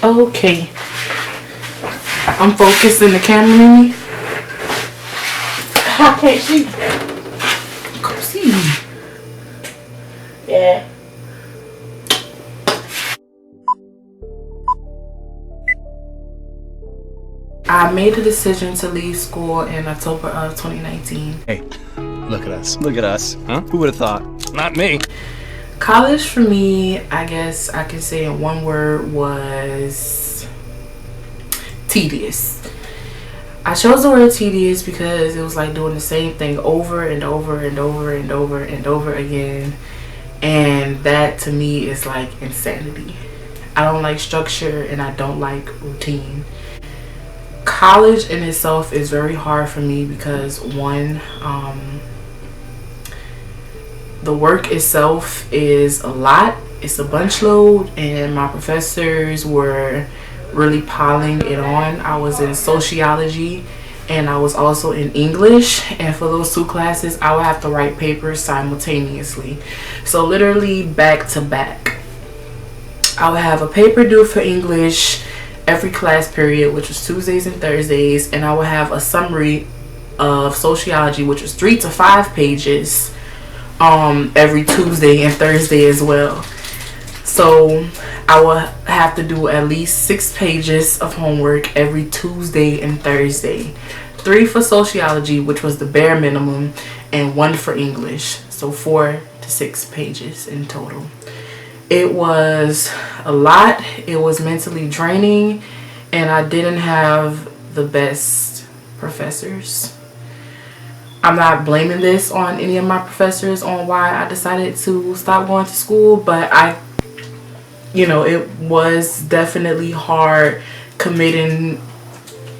Okay, I'm focusing the camera. How can't she? Come see. Yeah. I made a decision to leave school in October of 2019. Hey, look at us. Look at us. Huh? Who would have thought? Not me. College for me, I guess I can say in one word, was tedious. I chose the word tedious because it was like doing the same thing over and over and over and over and over again. And that to me is like insanity. I don't like structure and I don't like routine. College in itself is very hard for me because one, the work itself is a lot. It's a bunch load, and my professors were really piling it on. I was in sociology and I was also in English, and for those two classes I would have to write papers simultaneously, so literally back to back. I would have a paper due for English every class period, which was Tuesdays and Thursdays, and I would have a summary of sociology, which was 3 to 5 pages every Tuesday and Thursday as well. So I would have to do at least 6 pages of homework every Tuesday and Thursday. 3 for sociology, which was the bare minimum, and 1 for English. So 4 to 6 pages in total. It was a lot. It was mentally draining, and I didn't have the best professors. I'm not blaming this on any of my professors on why I decided to stop going to school, but it was definitely hard committing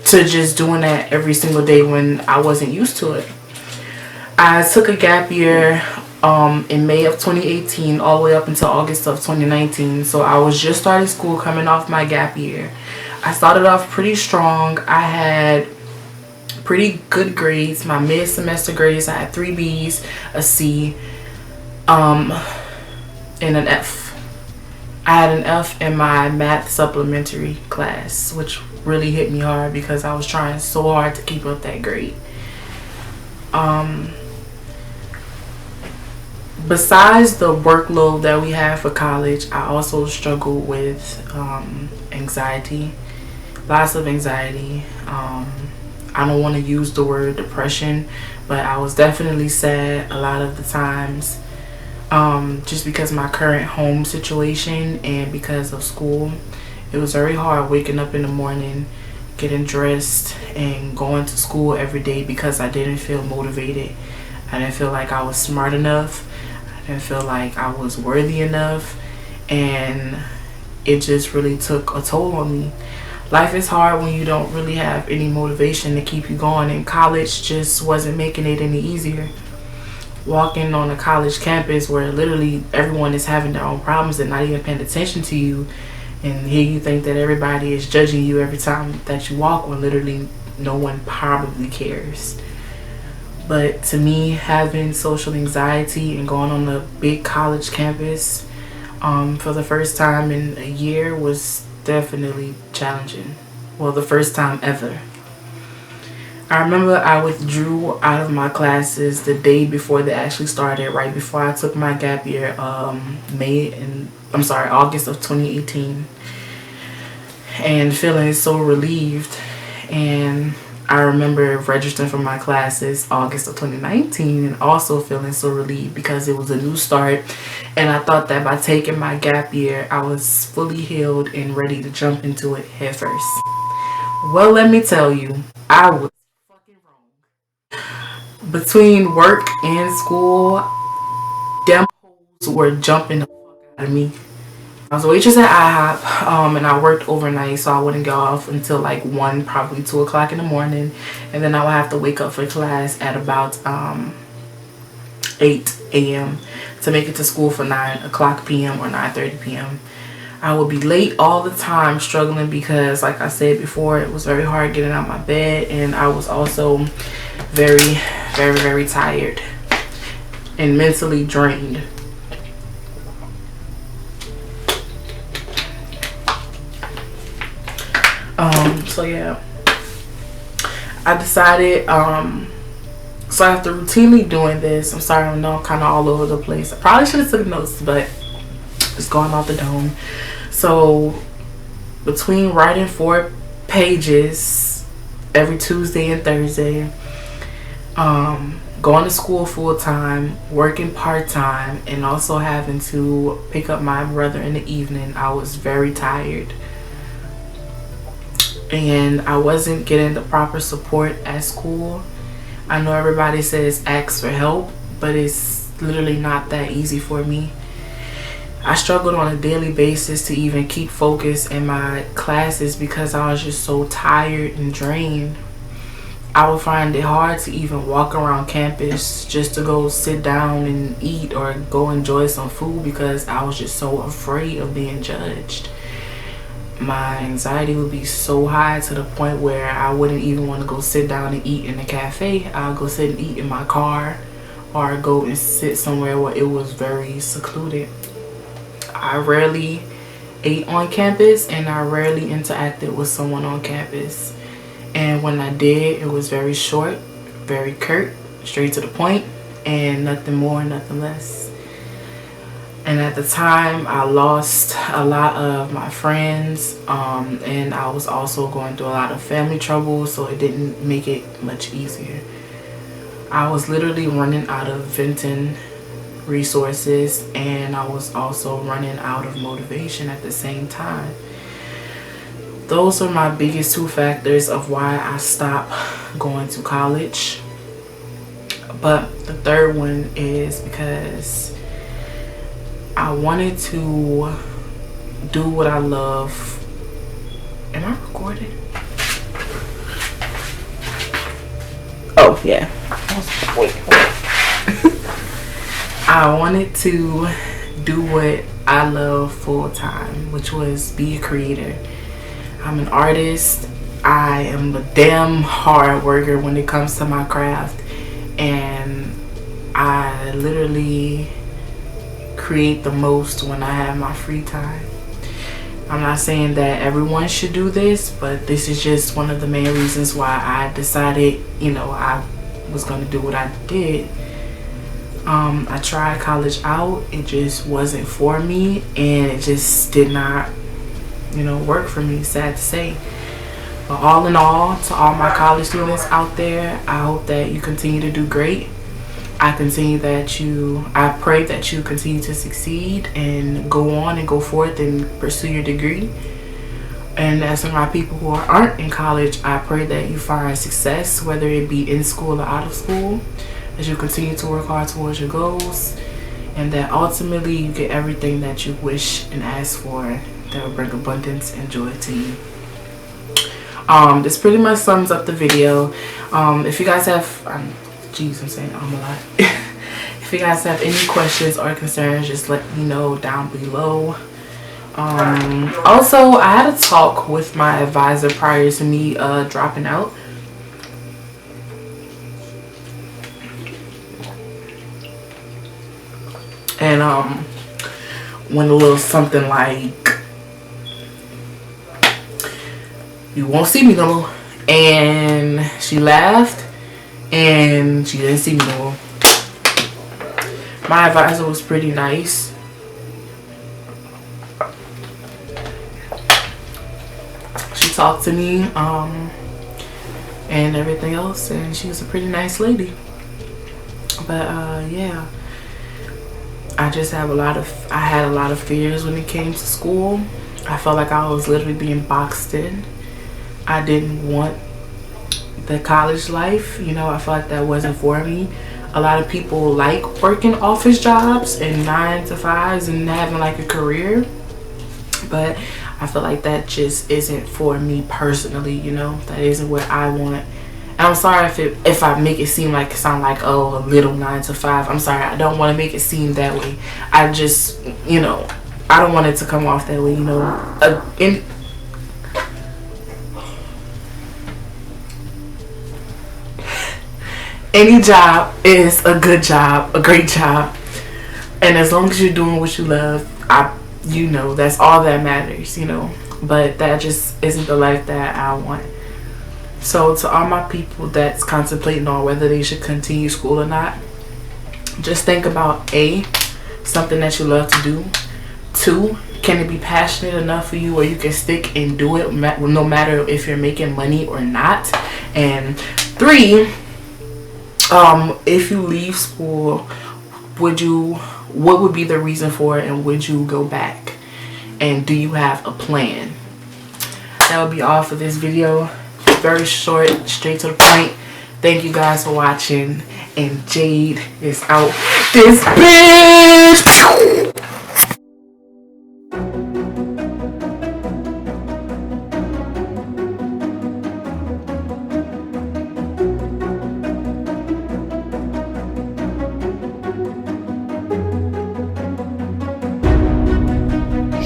to just doing that every single day when I wasn't used to it. I took a gap year in May of 2018 all the way up until August of 2019. So I was just starting school, coming off my gap year. I started off pretty strong. I had pretty good grades. My mid-semester grades, I had 3 B's, a C, and an F. I had an F in my math supplementary class, which really hit me hard because I was trying so hard to keep up that grade. Besides the workload that we have for college, I also struggle with anxiety, lots of anxiety. I don't want to use the word depression, but I was definitely sad a lot of the times, just because of my current home situation and because of school. It was very hard waking up in the morning, getting dressed, and going to school every day because I didn't feel motivated. I didn't feel like I was smart enough. I didn't feel like I was worthy enough, and it just really took a toll on me. Life is hard when you don't really have any motivation to keep you going, and college just wasn't making it any easier. Walking on a college campus where literally everyone is having their own problems and not even paying attention to you, and here you think that everybody is judging you every time that you walk when literally no one probably cares. But to me, having social anxiety and going on a big college campus for the first time in a year was definitely challenging. Well, the first time ever. I remember I withdrew out of my classes the day before they actually started, right before I took my gap year, August of 2018, and feeling so relieved. And I remember registering for my classes August of 2019 and also feeling so relieved because it was a new start, and I thought that by taking my gap year I was fully healed and ready to jump into it head first. Well, let me tell you, I was fucking wrong. Between work and school, them hoes were jumping the fuck out of me. I was a waitress at IHOP, and I worked overnight, so I wouldn't get off until like 1, probably 2 o'clock in the morning, and then I would have to wake up for class at about 8 a.m. to make it to school for 9 o'clock p.m. or 9:30 p.m. I would be late all the time, struggling because, like I said before, it was very hard getting out of my bed, and I was also very, very, very tired and mentally drained. So yeah, I decided, so after routinely doing this, I'm sorry, I know I'm kind of all over the place. I probably should have took notes, but it's going off the dome. So between writing 4 pages every Tuesday and Thursday, going to school full time, working part time, and also having to pick up my brother in the evening, I was very tired. And I wasn't getting the proper support at school. I know everybody says ask for help, but it's literally not that easy for me. I struggled on a daily basis to even keep focus in my classes because I was just so tired and drained. I would find it hard to even walk around campus just to go sit down and eat or go enjoy some food because I was just so afraid of being judged. My anxiety would be so high to the point where I wouldn't even want to go sit down and eat in a cafe. I'll go sit and eat in my car or go and sit somewhere where it was very secluded. I rarely ate on campus and I rarely interacted with someone on campus. And when I did, it was very short, very curt, straight to the point, and nothing more, nothing less. And at the time, I lost a lot of my friends, and I was also going through a lot of family trouble, so it didn't make it much easier. I was literally running out of venting resources, and I was also running out of motivation at the same time. Those are my biggest 2 factors of why I stopped going to college. But the third one is because I wanted to do what I love. Am I recording? Oh yeah. Wait. I wanted to do what I love full time, which was be a creator. I'm an artist. I am a damn hard worker when it comes to my craft, and I literally create the most when I have my free time. I'm not saying that everyone should do this, but this is just one of the main reasons why I decided, I was going to do what I did. I tried college out. It just wasn't for me, and it just did not work for me, sad to say. But all in all, to all my college students out there, I hope that you continue to do great. I pray that you continue to succeed and go on and go forth and pursue your degree. And as for my people who aren't in college, I pray that you find success, whether it be in school or out of school, as you continue to work hard towards your goals, and that ultimately you get everything that you wish and ask for that will bring abundance and joy to you. This pretty much sums up the video. If you guys have, I'm saying a lot. If you guys have any questions or concerns, just let me know down below. Also, I had a talk with my advisor prior to me dropping out. And went a little something like, "You won't see me no more." And she laughed and she didn't see me no more. My advisor was pretty nice. She talked to me and everything else, and she was a pretty nice lady. But yeah, I had a lot of fears when it came to school. I felt like I was literally being boxed in. I didn't want the college life. I felt like that wasn't for me. A lot of people like working office jobs and 9 to 5s and having like a career. But I feel like that just isn't for me personally, That isn't what I want. And I'm sorry if I make it sound like, oh, a little 9 to 5. I'm sorry, I don't want to make it seem that way. I just, I don't want it to come off that way, Any job is a good job, a great job. And as long as you're doing what you love, that's all that matters, But that just isn't the life that I want. So to all my people that's contemplating on whether they should continue school or not, just think about A, something that you love to do. 2, can it be passionate enough for you where you can stick and do it no matter if you're making money or not? And 3, if you leave school, what would be the reason for it, and would you go back? And do you have a plan? That would be all for this video. Very short, straight to the point. Thank you guys for watching. And Jade is out this bitch.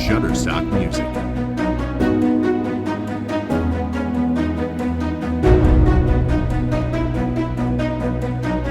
Shutterstock